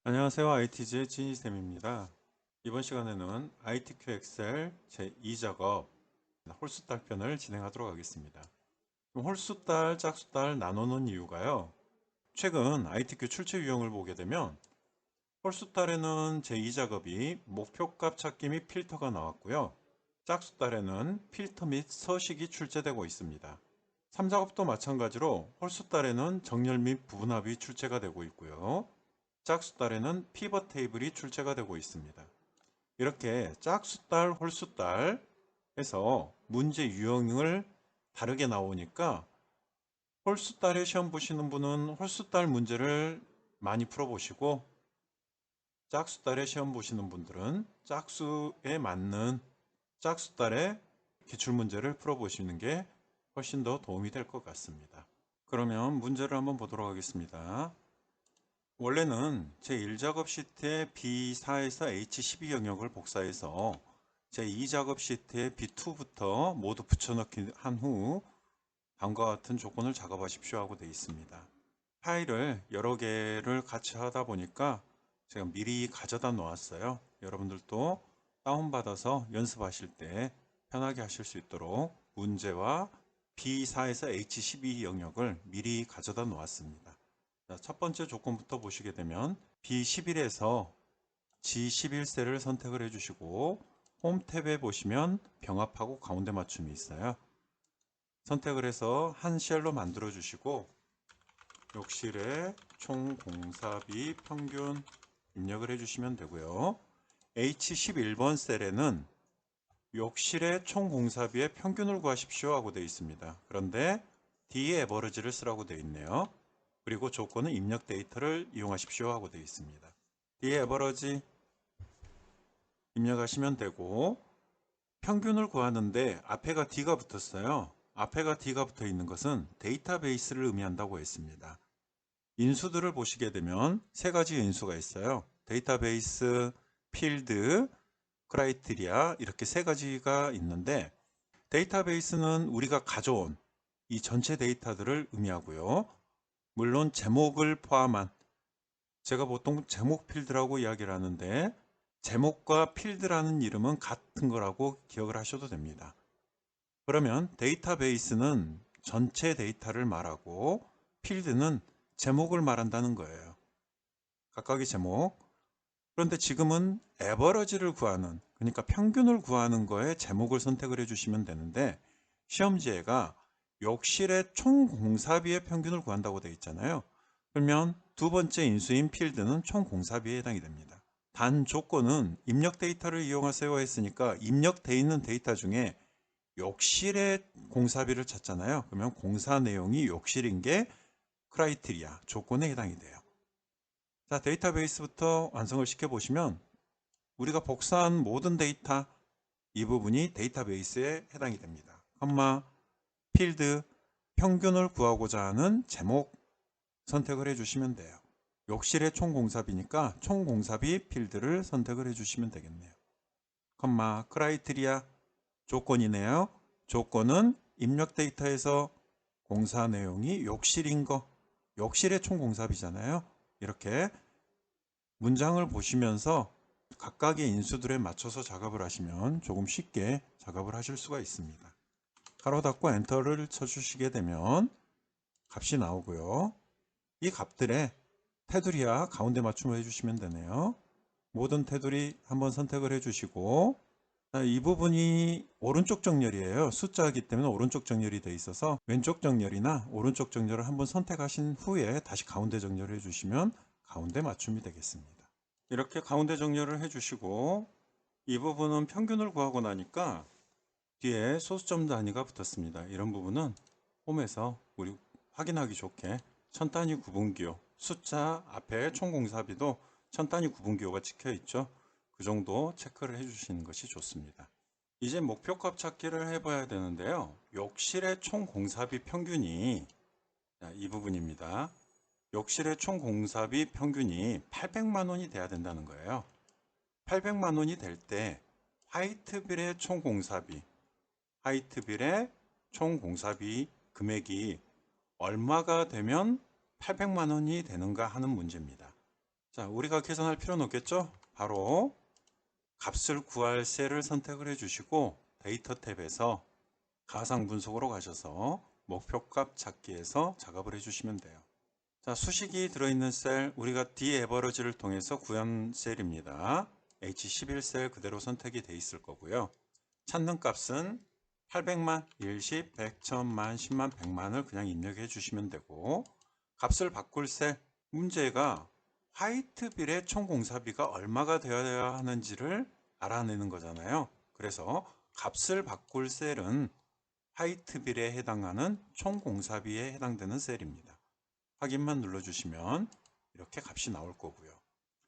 안녕하세요. IT즈의 진희쌤입니다. 이번 시간에는 ITQ 엑셀 제2작업 홀수달 편을 진행하도록 하겠습니다. 홀수달, 짝수달 나누는 이유가요. 최근 ITQ 출제 유형을 보게 되면 홀수달에는 제2작업이 목표값 찾기 및 필터가 나왔고요. 짝수달에는 필터 및 서식이 출제되고 있습니다. 3작업도 마찬가지로 홀수달에는 정렬 및 부분합이 출제가 되고 있고요. 짝수달에는 피벗 테이블이 출제가 되고 있습니다. 이렇게 짝수달, 홀수달에서 문제 유형을 다르게 나오니까 홀수달에 시험 보시는 분은 홀수달 문제를 많이 풀어보시고 짝수달에 시험 보시는 분들은 짝수에 맞는 짝수달의 기출문제를 풀어보시는 게 훨씬 더 도움이 될 것 같습니다. 그러면 문제를 한번 보도록 하겠습니다. 원래는 제1작업 시트의 B4에서 H12 영역을 복사해서 제2작업 시트의 B2부터 모두 붙여넣기 한 후 다음과 같은 조건을 작업하십시오 하고 되어 있습니다. 파일을 여러 개를 같이 하다 보니까 제가 미리 가져다 놓았어요. 여러분들도 다운받아서 연습하실 때 편하게 하실 수 있도록 문제와 B4에서 H12 영역을 미리 가져다 놓았습니다. 첫 번째 조건부터 보시게 되면 B11에서 G11셀을 선택을 해주시고 홈 탭에 보시면 병합하고 가운데 맞춤이 있어요. 선택을 해서 한 셀로 만들어 주시고 욕실의 총 공사비 평균 입력을 해주시면 되고요. H11번 셀에는 욕실의 총 공사비의 평균을 구하십시오 하고 되어 있습니다. 그런데 D의 에버리지를 쓰라고 되어 있네요. 그리고 조건은 입력 데이터를 이용하십시오 하고 되어 있습니다. D의 에버러지 입력하시면 되고 평균을 구하는데 앞에가 D가 붙었어요. 앞에가 D가 붙어 있는 것은 데이터베이스를 의미한다고 했습니다. 인수들을 보시게 되면 세 가지 인수가 있어요. 데이터베이스, 필드, 크라이테리아 이렇게 세 가지가 있는데 데이터베이스는 우리가 가져온 이 전체 데이터들을 의미하고요. 물론 제목을 포함한 제가 보통 제목 필드라고 이야기를 하는데 제목과 필드라는 이름은 같은 거라고 기억을 하셔도 됩니다. 그러면 데이터베이스는 전체 데이터를 말하고 필드는 제목을 말한다는 거예요. 각각의 제목. 그런데 지금은 에버러지를 구하는 그러니까 평균을 구하는 거에 제목을 선택을 해주시면 되는데 시험지에가 욕실의 총 공사비의 평균을 구한다고 되어 있잖아요. 그러면 두 번째 인수인 필드는 총 공사비에 해당이 됩니다. 단 조건은 입력 데이터를 이용하세요 했으니까 입력되어 있는 데이터 중에 욕실의 공사비를 찾잖아요. 그러면 공사 내용이 욕실인 게 크라이테리아 조건에 해당이 돼요. 자, 데이터베이스부터 완성을 시켜 보시면 우리가 복사한 모든 데이터 이 부분이 데이터베이스에 해당이 됩니다. 컴마, 필드, 평균을 구하고자 하는 제목 선택을 해주시면 돼요. 욕실의 총 공사비니까 총 공사비 필드를 선택을 해주시면 되겠네요. 컴마, 크라이테리아 조건이네요. 조건은 입력 데이터에서 공사 내용이 욕실인 거, 욕실의 총 공사비잖아요. 이렇게 문장을 보시면서 각각의 인수들에 맞춰서 작업을 하시면 조금 쉽게 작업을 하실 수가 있습니다. 가로 닫고 엔터를 쳐주시게 되면 값이 나오고요. 이 값들의 테두리와 가운데 맞춤을 해주시면 되네요. 모든 테두리 한번 선택을 해주시고 이 부분이 오른쪽 정렬이에요. 숫자이기 때문에 오른쪽 정렬이 되어 있어서 왼쪽 정렬이나 오른쪽 정렬을 한번 선택하신 후에 다시 가운데 정렬을 해주시면 가운데 맞춤이 되겠습니다. 이렇게 가운데 정렬을 해주시고 이 부분은 평균을 구하고 나니까 뒤에 소수점 단위가 붙었습니다. 이런 부분은 홈에서 우리 확인하기 좋게 천 단위 구분기호 숫자 앞에 총 공사비도 천 단위 구분기호가 찍혀 있죠. 그 정도 체크를 해주시는 것이 좋습니다. 이제 목표값 찾기를 해봐야 되는데요. 욕실의 총 공사비 평균이 이 부분입니다. 욕실의 총 공사비 평균이 800만 원이 돼야 된다는 거예요. 800만 원이 될 때 화이트빌의 총 공사비, 화이트빌의 총 공사비 금액이 얼마가 되면 800만 원이 되는가 하는 문제입니다. 자, 우리가 계산할 필요는 없겠죠? 바로 값을 구할 셀을 선택을 해주시고 데이터 탭에서 가상 분석으로 가셔서 목표값 찾기에서 작업을 해주시면 돼요. 자, 수식이 들어있는 셀, 우리가 디에버러지를 통해서 구한 셀입니다. H11셀 그대로 선택이 돼 있을 거고요. 찾는 값은 800만, 10, 100, 1000만, 10만, 100만을 그냥 입력해 주시면 되고, 값을 바꿀 셀, 문제가 화이트빌의 총 공사비가 얼마가 되어야 하는지를 알아내는 거잖아요. 그래서 값을 바꿀 셀은 화이트빌에 해당하는 총 공사비에 해당되는 셀입니다. 확인만 눌러주시면 이렇게 값이 나올 거고요.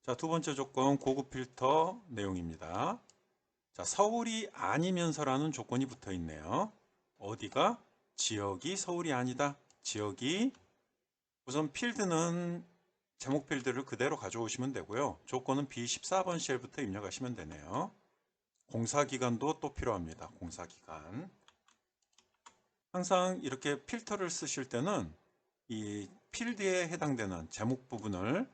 자, 두 번째 조건 고급 필터 내용입니다. 자, 서울이 아니면서라는 조건이 붙어 있네요. 어디가? 지역이 서울이 아니다. 지역이 우선 필드는 제목 필드를 그대로 가져오시면 되고요. 조건은 B14번 셀부터 입력하시면 되네요. 공사기간도 또 필요합니다. 공사기간. 항상 이렇게 필터를 쓰실 때는 이 필드에 해당되는 제목 부분을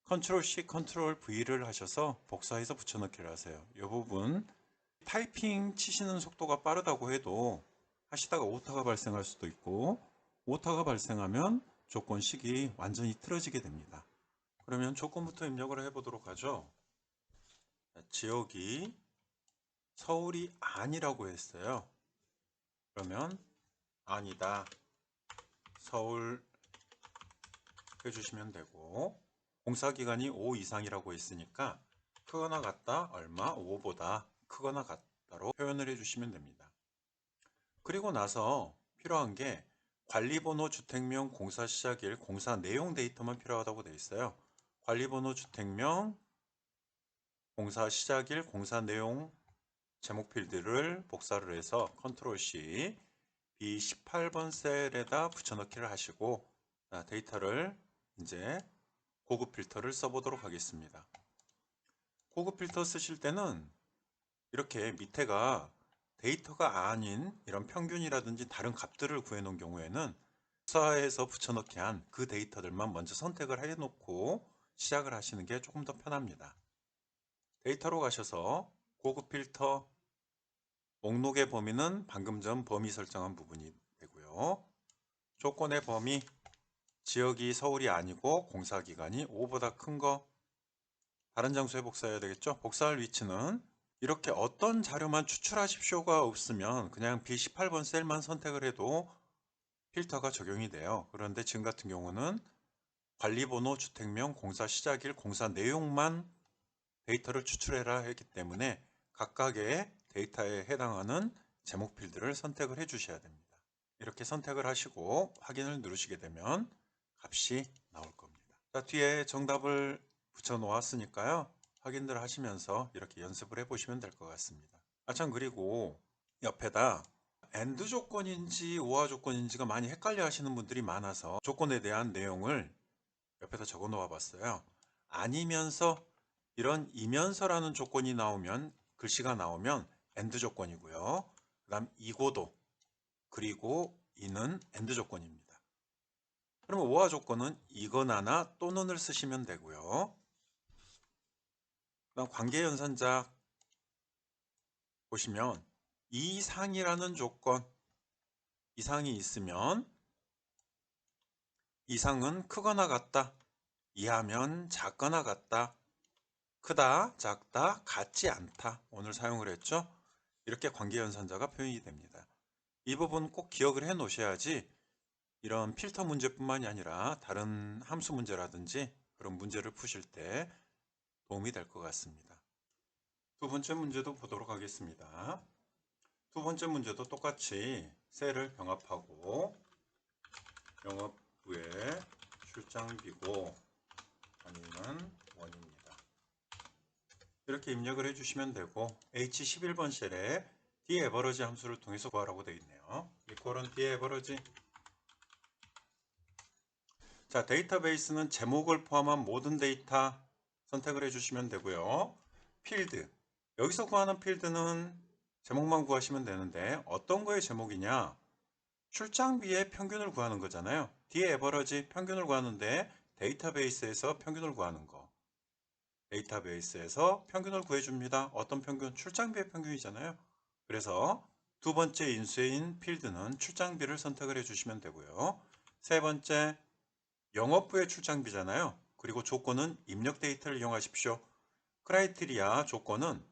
컨트롤 C, 컨트롤 V를 하셔서 복사해서 붙여넣기를 하세요. 이 부분 타이핑 치시는 속도가 빠르다고 해도 하시다가 오타가 발생할 수도 있고, 오타가 발생하면 조건식이 완전히 틀어지게 됩니다. 그러면 조건부터 입력을 해보도록 하죠. 지역이 서울이 아니라고 했어요. 그러면 아니다, 서울 해주시면 되고, 공사기간이 5 이상이라고 했으니까 크거나 같다 얼마, 5보다 크거나 같다로 표현을 해주시면 됩니다. 그리고 나서 필요한 게 관리번호 주택명 공사 시작일 공사 내용 데이터만 필요하다고 되어 있어요. 관리번호 주택명 공사 시작일 공사 내용 제목 필드를 복사를 해서 컨트롤 C B18번 셀에다 붙여넣기를 하시고, 데이터를 이제 고급 필터를 써보도록 하겠습니다. 고급 필터 쓰실 때는 이렇게 밑에가 데이터가 아닌 이런 평균이라든지 다른 값들을 구해 놓은 경우에는 복사해서 붙여넣기 한 그 데이터들만 먼저 선택을 해 놓고 시작을 하시는 게 조금 더 편합니다. 데이터로 가셔서 고급 필터 목록의 범위는 방금 전 범위 설정한 부분이 되고요. 조건의 범위 지역이 서울이 아니고 공사기간이 5보다 큰 거 다른 장소에 복사해야 되겠죠. 복사할 위치는 이렇게 어떤 자료만 추출하십시오가 없으면 그냥 B18번 셀만 선택을 해도 필터가 적용이 돼요. 그런데 지금 같은 경우는 관리번호, 주택명, 공사 시작일, 공사 내용만 데이터를 추출해라 했기 때문에 각각의 데이터에 해당하는 제목 필드를 선택을 해 주셔야 됩니다. 이렇게 선택을 하시고 확인을 누르시게 되면 값이 나올 겁니다. 자, 뒤에 정답을 붙여 놓았으니까요. 확인들 하시면서 이렇게 연습을 해 보시면 될 것 같습니다. 참, 그리고 옆에다 AND 조건인지 OR 조건인지가 많이 헷갈려 하시는 분들이 많아서 조건에 대한 내용을 옆에다 적어 놓아 봤어요. 아니면서 이런 이면서라는 조건이 나오면, 글씨가 나오면 AND 조건이고요. 그 다음 이고도, 그리고 이는 AND 조건입니다. 그러면 OR 조건은 이거나나 또는을 쓰시면 되고요. 그다음 관계연산작 보시면 이상이라는 조건, 이상이 있으면 이상은 크거나 같다, 이하면 작거나 같다, 크다, 작다, 같지 않다, 오늘 사용을 했죠. 이렇게 관계연산자가 표현이 됩니다. 이 부분 꼭 기억을 해 놓으셔야지 이런 필터 문제뿐만이 아니라 다른 함수 문제라든지 그런 문제를 푸실 때 도움이 될 것 같습니다. 두 번째 문제도 보도록 하겠습니다. 두 번째 문제도 똑같이 셀을 병합하고 영업부의 출장비고 아니면 원입니다. 이렇게 입력을 해주시면 되고 H11번 셀에 dAverage 함수를 통해서 구하라고 되어 있네요. 이퀄은 dAverage. 자, 데이터베이스는 제목을 포함한 모든 데이터 선택을 해주시면 되고요. 필드, 여기서 구하는 필드는 제목만 구하시면 되는데 어떤 거의 제목이냐, 출장비의 평균을 구하는 거잖아요. dAverage 평균을 구하는데 데이터베이스에서 평균을 구하는 거. 데이터베이스에서 평균을 구해줍니다. 어떤 평균? 출장비의 평균이잖아요. 그래서 두 번째 인수인 필드는 출장비를 선택을 해주시면 되고요. 세 번째, 영업부의 출장비잖아요. 그리고 조건은 입력 데이터를 이용하십시오. 크라이테리아 조건은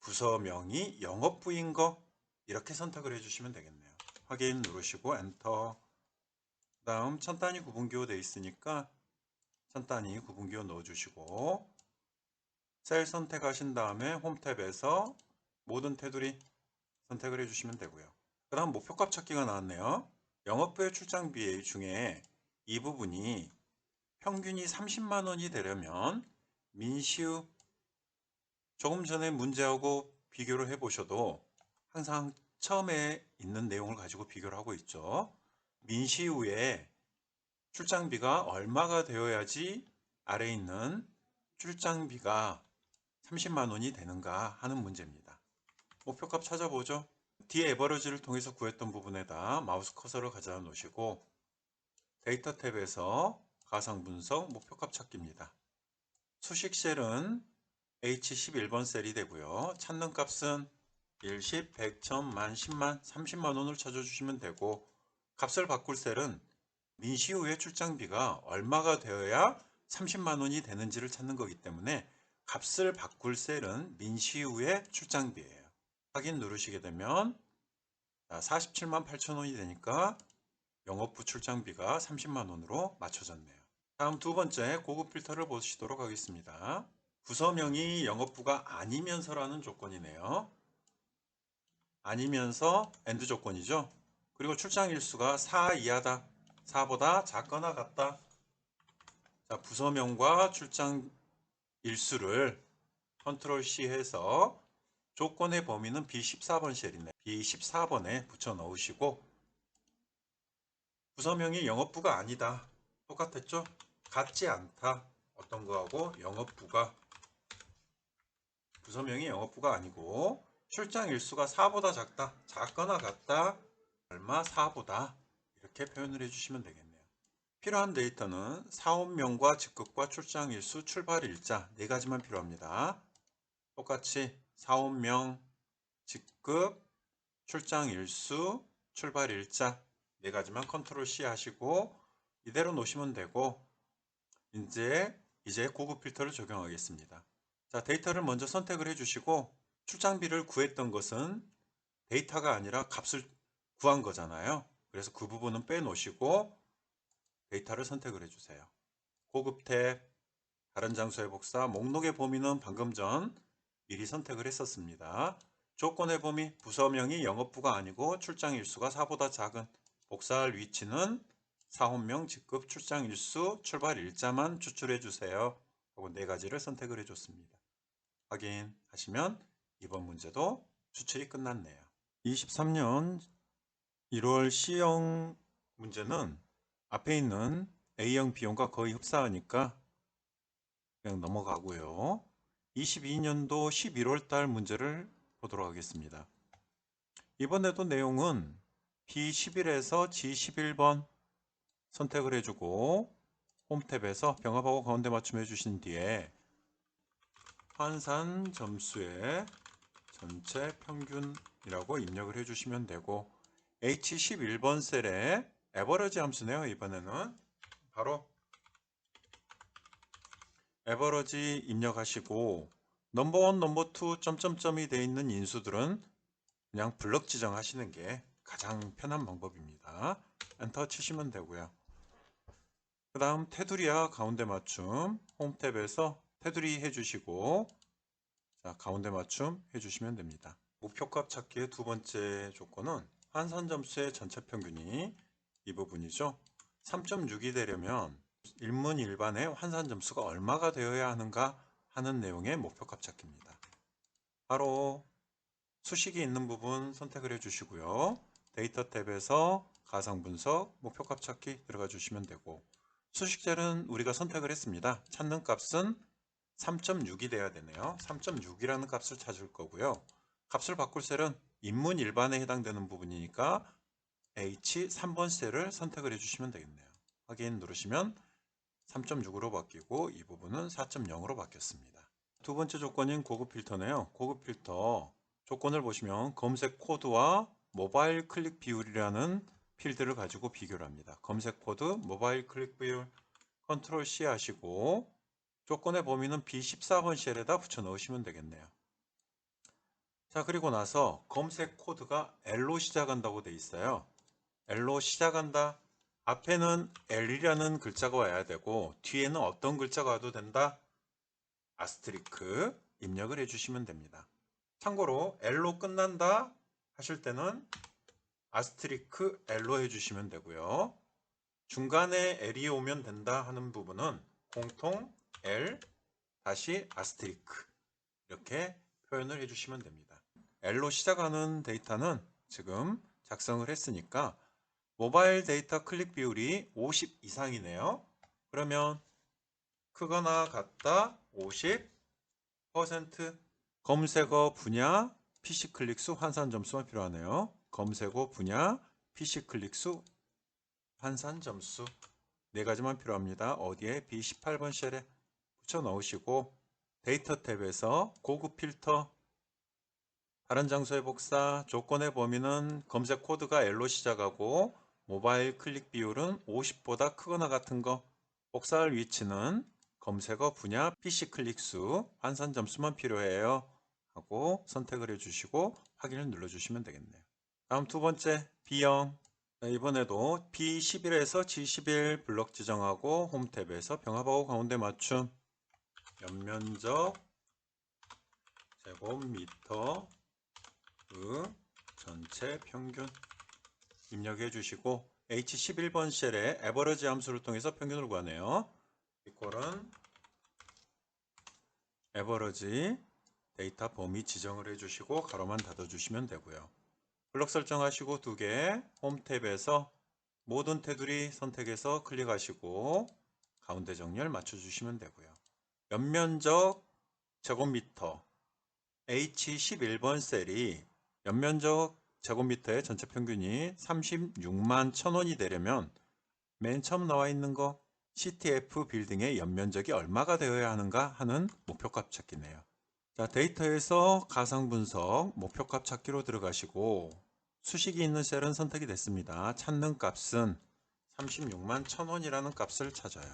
부서명이 영업부인 거 이렇게 선택을 해주시면 되겠네요. 확인 누르시고 엔터. 그 다음 천 단위 구분기호 되어 있으니까 천 단위 구분기호 넣어주시고 셀 선택하신 다음에 홈 탭에서 모든 테두리 선택을 해주시면 되고요. 그 다음 목표값 찾기가 나왔네요. 영업부의 출장비 중에 이 부분이 평균이 30만 원이 되려면 민시우 조금 전에 문제하고 비교를 해보셔도 항상 처음에 있는 내용을 가지고 비교를 하고 있죠. 민시후에 출장비가 얼마가 되어야지 아래에 있는 출장비가 30만 원이 되는가 하는 문제입니다. 목표값 찾아보죠. D 에버러지를 통해서 구했던 부분에다 마우스 커서를 가져다 놓으시고 데이터 탭에서 가상분석 목표값 찾기입니다. 수식 셀은 H11번 셀이 되고요. 찾는 값은 1, 10, 100, 1000만, 10만, 30만 원을 찾아주시면 되고 값을 바꿀 셀은 민시 후의 출장비가 얼마가 되어야 30만 원이 되는지를 찾는 거기 때문에 값을 바꿀 셀은 민시 후의 출장비예요. 확인 누르시게 되면 47만 8천 원이 되니까 영업부 출장비가 30만 원으로 맞춰졌네요. 다음 두 번째 고급 필터를 보시도록 하겠습니다. 부서명이 영업부가 아니면서라는 조건이네요. 아니면서 AND 조건이죠. 그리고 출장 일수가 4 이하다. 4보다 작거나 같다. 자, 부서명과 출장 일수를 컨트롤 C 해서 조건의 범위는 B14번 셀이네. B14번에 붙여 넣으시고 부서명이 영업부가 아니다. 똑같았죠? 같지 않다. 어떤 거하고 영업부가 부서명이 영업부가 아니고 출장 일수가 4보다 작다. 작거나 같다. 얼마 4보다 이렇게 표현을 해주시면 되겠네요. 필요한 데이터는 사업명과 직급과 출장 일수, 출발 일자 네 가지만 필요합니다. 똑같이 사업명, 직급, 출장 일수, 출발 일자 네 가지만 컨트롤 C 하시고 이대로 놓으시면 되고 이제 고급 필터를 적용하겠습니다. 자, 데이터를 먼저 선택을 해주시고 출장비를 구했던 것은 데이터가 아니라 값을 구한 거잖아요. 그래서 그 부분은 빼놓으시고 데이터를 선택을 해주세요. 고급 탭, 다른 장소의 복사, 목록의 범위는 방금 전 미리 선택을 했었습니다. 조건의 범위, 부서명이 영업부가 아니고 출장 일수가 4보다 작은 복사할 위치는 사업명, 직급, 출장 일수, 출발 일자만 추출해 주세요. 하고 네 가지를 선택을 해줬습니다. 확인하시면 이번 문제도 추출이 끝났네요. 23년 1월 C형 문제는 앞에 있는 A형, B형과 거의 흡사하니까 그냥 넘어가고요. 22년도 11월 달 문제를 보도록 하겠습니다. 이번에도 내용은 B11에서 G11번 선택을 해주고 홈 탭에서 병합하고 가운데 맞춤 해주신 뒤에 환산 점수의 전체 평균이라고 입력을 해주시면 되고 H11번 셀에 에버러지 함수네요. 이번에는 바로 에버러지 입력하시고 넘버 1, 넘버 2, 점점점이 되어 있는 인수들은 그냥 블럭 지정하시는 게 가장 편한 방법입니다. 엔터 치시면 되고요. 그 다음 테두리와 가운데 맞춤 홈 탭에서 테두리 해주시고 자, 가운데 맞춤 해주시면 됩니다. 목표값 찾기의 두 번째 조건은 환산 점수의 전체 평균이 이 부분이죠. 3.6이 되려면 일문일반의 환산 점수가 얼마가 되어야 하는가 하는 내용의 목표값 찾기입니다. 바로 수식이 있는 부분 선택을 해주시고요. 데이터 탭에서 가상분석, 목표값 찾기 들어가 주시면 되고 수식젤은 우리가 선택을 했습니다. 찾는 값은 3.6이 돼야 되네요. 3.6이라는 값을 찾을 거고요. 값을 바꿀 셀은 인문 일반에 해당되는 부분이니까 H3번 셀을 선택을 해주시면 되겠네요. 확인 누르시면 3.6으로 바뀌고 이 부분은 4.0으로 바뀌었습니다. 두 번째 조건인 고급 필터네요. 고급 필터 조건을 보시면 검색 코드와 모바일 클릭 비율이라는 필드를 가지고 비교를 합니다. 검색 코드, 모바일 클릭 비율 컨트롤 C 하시고 조건의 범위는 B14번 셀에다 붙여 넣으시면 되겠네요. 자, 그리고 나서 검색 코드가 L로 시작한다고 되어 있어요. L로 시작한다. 앞에는 L이라는 글자가 와야 되고 뒤에는 어떤 글자가 와도 된다. 아스트리크 입력을 해주시면 됩니다. 참고로 L로 끝난다 하실 때는 아스트리크 L로 해주시면 되고요. 중간에 L이 오면 된다 하는 부분은 공통 L 다시 아스트리크 이렇게 표현을 해주시면 됩니다. L로 시작하는 데이터는 지금 작성을 했으니까 모바일 데이터 클릭 비율이 50 이상이네요. 그러면 크거나 같다 50% 검색어 분야 PC 클릭 수 환산 점수만 필요하네요. 검색어 분야 PC 클릭 수 환산 점수 네 가지만 필요합니다. 어디에? B18번 셀에 붙여 넣으시고 데이터 탭에서 고급 필터 다른 장소의 복사 조건의 범위는 검색 코드가 L로 시작하고 모바일 클릭 비율은 50보다 크거나 같은 거 복사할 위치는 검색어 분야 PC 클릭 수 환산 점수만 필요해요 하고 선택을 해주시고 확인을 눌러주시면 되겠네요. 다음 두 번째 B형 이번에도 B11에서 G11 블럭 지정하고 홈 탭에서 병합하고 가운데 맞춤 연면적 제곱미터 전체 평균 입력해 주시고 H11번 셀에 에버러지 함수를 통해서 평균을 구하네요. 이꼴은 에버러지 데이터 범위 지정을 해주시고 가로만 닫아주시면 되고요. 블럭 설정하시고 두 개 홈 탭에서 모든 테두리 선택해서 클릭하시고 가운데 정렬 맞춰주시면 되고요. 연면적 제곱미터 H11번 셀이 연면적 제곱미터의 전체 평균이 36만 1000원이 되려면 맨 처음 나와 있는 거 CTF 빌딩의 연면적이 얼마가 되어야 하는가 하는 목표값 찾기네요. 자, 데이터에서 가상 분석 목표값 찾기로 들어가시고 수식이 있는 셀은 선택이 됐습니다. 찾는 값은 36만 1000원이라는 값을 찾아요.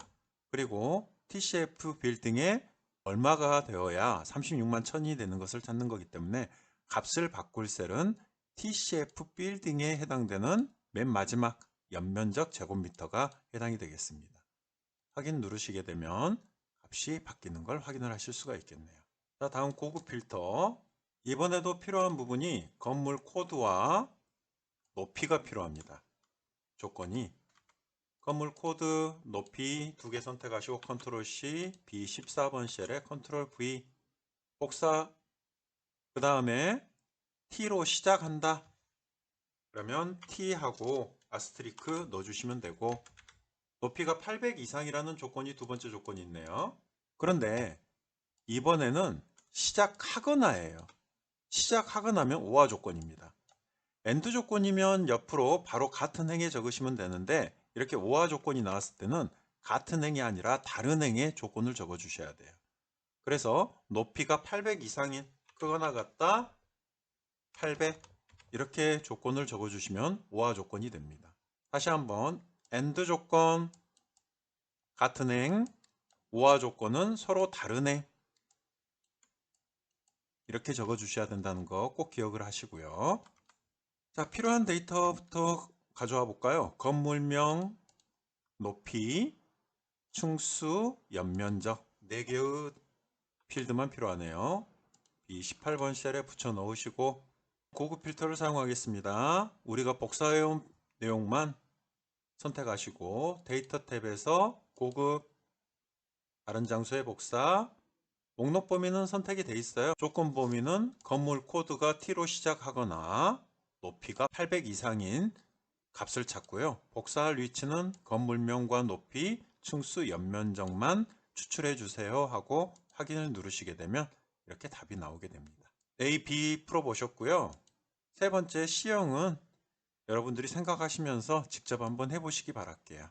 그리고 TCF 빌딩에 얼마가 되어야 36만 1000이 되는 것을 찾는 거기 때문에 값을 바꿀 셀은 TCF 빌딩에 해당되는 맨 마지막 연면적 제곱미터가 해당이 되겠습니다. 확인 누르시게 되면 값이 바뀌는 걸 확인을 하실 수가 있겠네요. 자, 다음 고급 필터. 이번에도 필요한 부분이 건물 코드와 높이가 필요합니다. 조건이 건물 코드 높이 두 개 선택하시고 컨트롤 C, B14번 셀에 컨트롤 V 복사 그 다음에 T로 시작한다. 그러면 T하고 아스트리크 넣어주시면 되고 높이가 800 이상이라는 조건이 두 번째 조건이 있네요. 그런데 이번에는 시작하거나예요. 시작하거나면 오화 조건입니다. 엔드 조건이면 옆으로 바로 같은 행에 적으시면 되는데 이렇게 오화 조건이 나왔을 때는 같은 행이 아니라 다른 행의 조건을 적어 주셔야 돼요. 그래서 높이가 800 이상인 크거나 같다 800 이렇게 조건을 적어 주시면 오화 조건이 됩니다. 다시 한번 엔드 조건 같은 행 오화 조건은 서로 다른 행 이렇게 적어 주셔야 된다는 거 꼭 기억을 하시고요. 자, 필요한 데이터부터 가져와 볼까요? 건물명, 높이, 층수, 연면적 4개의 필드만 필요하네요. B18번 셀에 붙여 넣으시고 고급 필터를 사용하겠습니다. 우리가 복사해온 내용만 선택하시고 데이터 탭에서 고급 다른 장소의 복사 목록 범위는 선택이 되어 있어요. 조건 범위는 건물 코드가 T로 시작하거나 높이가 800 이상인 값을 찾고요. 복사할 위치는 건물명과 높이, 층수, 연면적만 추출해 주세요 하고 확인을 누르시게 되면 이렇게 답이 나오게 됩니다. A, B 풀어보셨고요. 세 번째 C형은 여러분들이 생각하시면서 직접 한번 해보시기 바랄게요.